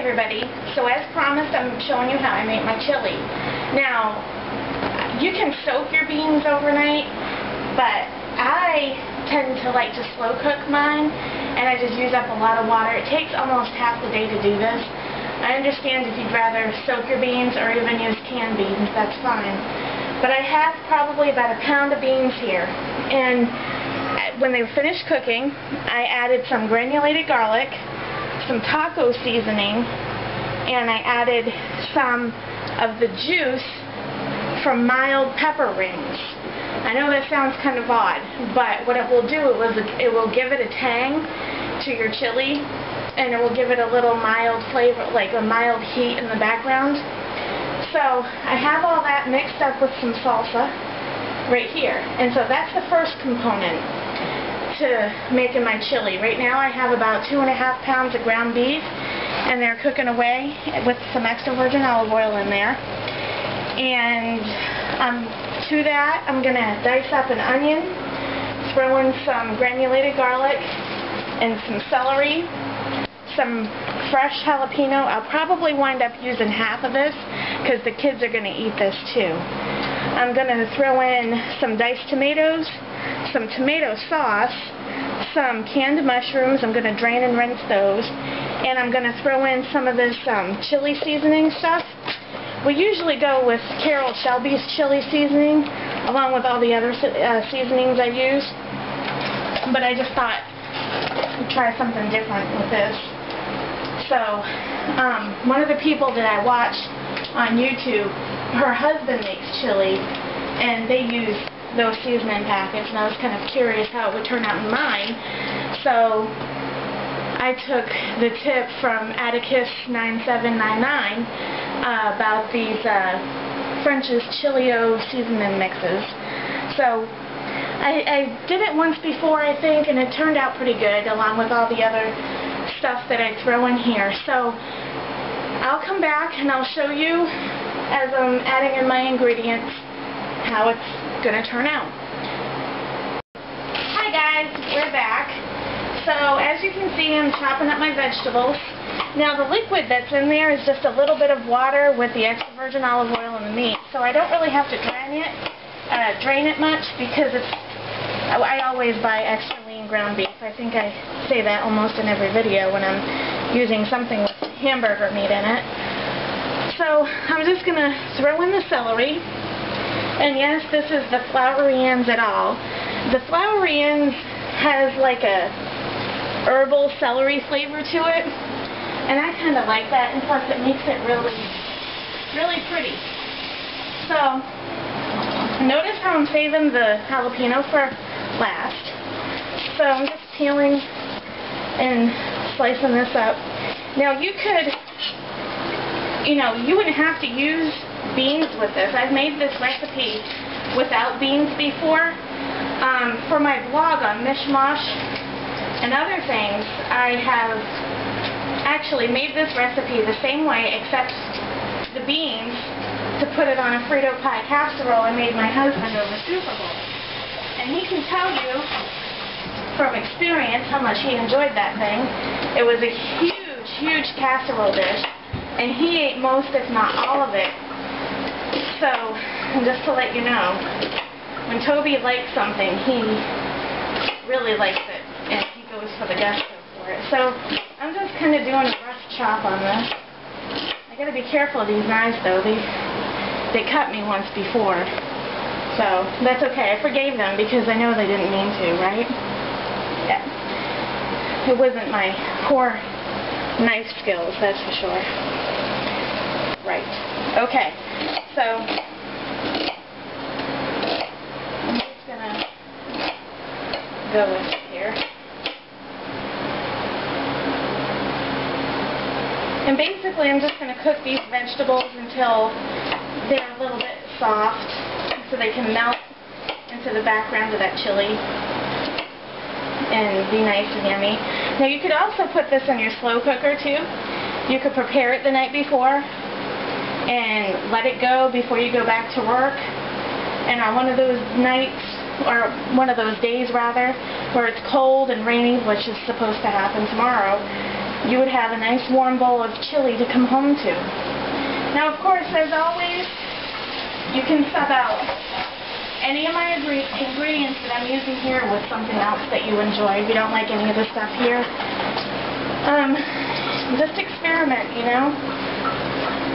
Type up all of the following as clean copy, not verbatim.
everybody, so as promised I'm showing you how I make my chili. Now, you can soak your beans overnight, but I tend to like to slow cook mine, and I just use up a lot of water. It takes almost half the day to do this. I understand if you'd rather soak your beans or even use canned beans, that's fine. But I have probably about a pound of beans here, and when they were finished cooking, I added some granulated garlic, some taco seasoning, and I added some of the juice from mild pepper rings. I know that sounds kind of odd, but what it will do is it will give it a tang to your chili, and it will give it a little mild flavor, like a mild heat in the background. So I have all that mixed up with some salsa right here, and so that's the first component to making my chili. Right now I have about 2.5 pounds of ground beef, and they're cooking away with some extra virgin olive oil in there. And to that I'm going to dice up an onion, throw in some granulated garlic and some celery, some fresh jalapeno. I'll probably wind up using half of this because the kids are going to eat this too. I'm going to throw in some diced tomatoes, some tomato sauce, some canned mushrooms. I'm going to drain and rinse those, and I'm going to throw in some of this chili seasoning stuff. We usually go with Carol Shelby's chili seasoning along with all the other seasonings I use, but I just thought I'd try something different with this. So one of the people that I watch on YouTube, her husband makes chili, and they use those seasoning packets, and I was kind of curious how it would turn out in mine. So I took the tip from Atticus9799 about these French's Chilio seasoning mixes. So I did it once before, I think, and it turned out pretty good along with all the other stuff that I throw in here. So I'll come back and I'll show you as I'm adding in my ingredients how it's going to turn out. Hi guys, we're back. So as you can see, I'm chopping up my vegetables. Now the liquid that's in there is just a little bit of water with the extra virgin olive oil and the meat. So I don't really have to drain it much because I always buy extra lean ground beef. I think I say that almost in every video when I'm using something with hamburger meat in it. So I'm just going to throw in the celery. And yes, this is the Flowery-Ann's et al. The Flowery-Ann's has like a herbal celery flavor to it, and I kind of like that, and plus it makes it really, really pretty. So notice how I'm saving the jalapeno for last. So I'm just peeling and slicing this up. Now you could, you wouldn't have to use beans with this. I've made this recipe without beans before. For my blog on Mishmash and other things, I have actually made this recipe the same way, except the beans, to put it on a Frito pie casserole I made my husband over Super Bowl. And he can tell you from experience how much he enjoyed that thing. It was a huge, huge casserole dish, and he ate most, if not all of it. So, just to let you know, when Toby likes something, he really likes it, and he goes for the gusto for it. So, I'm just kind of doing a rough chop on this. I gotta be careful of these knives, though. They cut me once before. So, that's okay. I forgave them because I know they didn't mean to, right? Yeah. It wasn't my poor knife skills, that's for sure. Right. Okay. So, I'm just going to go with it here. And basically, I'm just going to cook these vegetables until they're a little bit soft, so they can melt into the background of that chili and be nice and yummy. Now, you could also put this in your slow cooker, too. You could prepare it the night before and let it go before you go back to work. And on one of those nights, or one of those days rather, where it's cold and rainy, which is supposed to happen tomorrow, you would have a nice warm bowl of chili to come home to. Now, of course, as always, you can sub out any of my ingredients that I'm using here with something else that you enjoy. If you don't like any of the stuff here, just experiment, you know?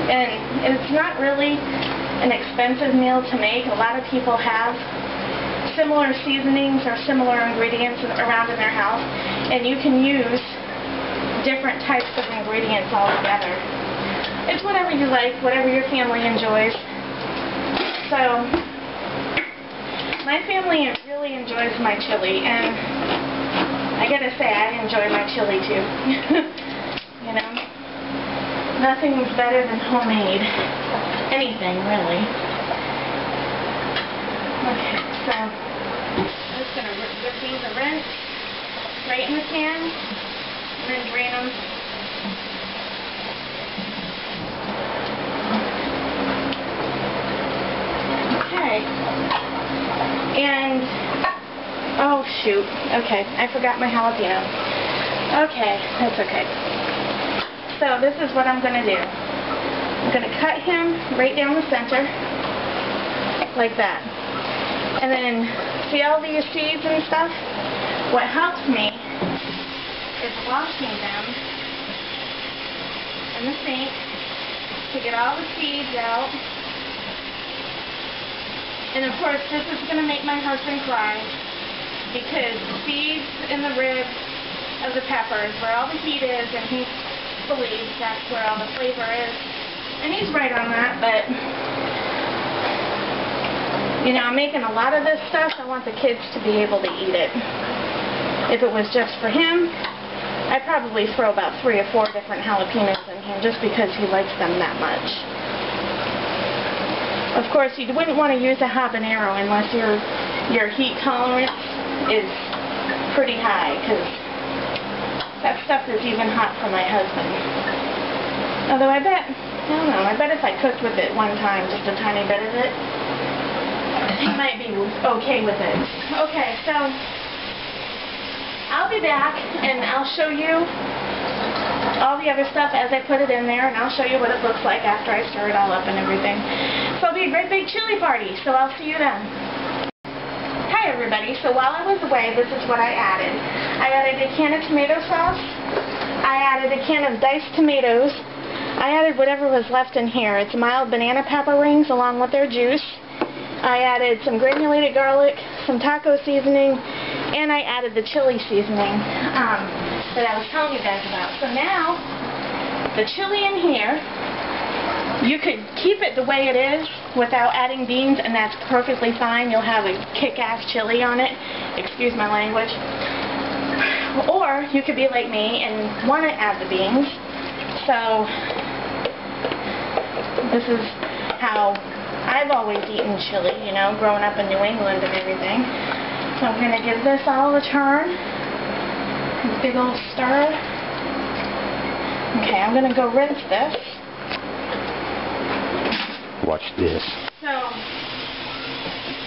And it's not really an expensive meal to make. A lot of people have similar seasonings or similar ingredients around in their house, and you can use different types of ingredients all together. It's whatever you like, whatever your family enjoys. So, my family really enjoys my chili, and I gotta say, I enjoy my chili too. You know? Nothing's better than homemade. Anything, really. Okay, so I'm just gonna give these a rinse right in the can, and then drain them. Okay. And, oh shoot, okay, I forgot my jalapeno. Okay, that's okay. So this is what I'm going to do. I'm going to cut him right down the center, like that. And then, see all these seeds and stuff? What helps me is washing them in the sink to get all the seeds out. And of course, this is going to make my husband cry, because the seeds and the ribs of the peppers, where all the heat is, and he believes that's where all the flavor is. And he's right on that, but, you know, I'm making a lot of this stuff. I want the kids to be able to eat it. If it was just for him, I'd probably throw about 3 or 4 different jalapenos in here, just because he likes them that much. Of course, you wouldn't want to use a habanero unless your heat tolerance is pretty high, because that stuff is even hot for my husband. Although I bet if I cooked with it one time, just a tiny bit of it, he might be okay with it. Okay, so I'll be back and I'll show you all the other stuff as I put it in there, and I'll show you what it looks like after I stir it all up and everything. So it'll be a great big chili party, so I'll see you then. Hi everybody, so while I was away, this is what I added. I added a can of tomato sauce, I added a can of diced tomatoes, I added whatever was left in here. It's mild banana pepper rings along with their juice. I added some granulated garlic, some taco seasoning, and I added the chili seasoning that I was telling you guys about. So now, the chili in here, you could keep it the way it is without adding beans, and that's perfectly fine. You'll have a kick-ass chili on it. Excuse my language. Or you could be like me and want to add the beans. So this is how I've always eaten chili, you know, growing up in New England and everything. So I'm going to give this all a turn. A big old stir. Okay, I'm going to go rinse this. Watch this. So,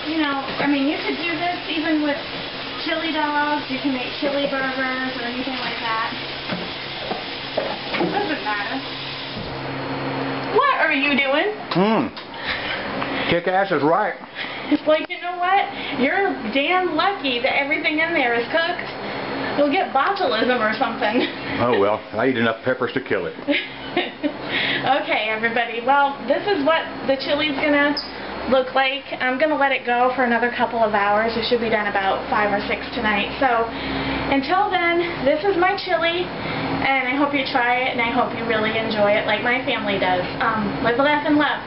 you know, I mean, you could do this even with chili dogs. You can make chili burgers or anything like that. It doesn't matter. What are you doing? Kick-ass is right. Well, you know what? You're damn lucky that everything in there is cooked. You'll get botulism or something. Oh, well, I eat enough peppers to kill it. Okay, everybody. Well, this is what the chili's going to look like. I'm going to let it go for another couple of hours. It should be done about 5 or 6 tonight. So, until then, this is my chili, and I hope you try it, and I hope you really enjoy it like my family does. Live, laugh, and love.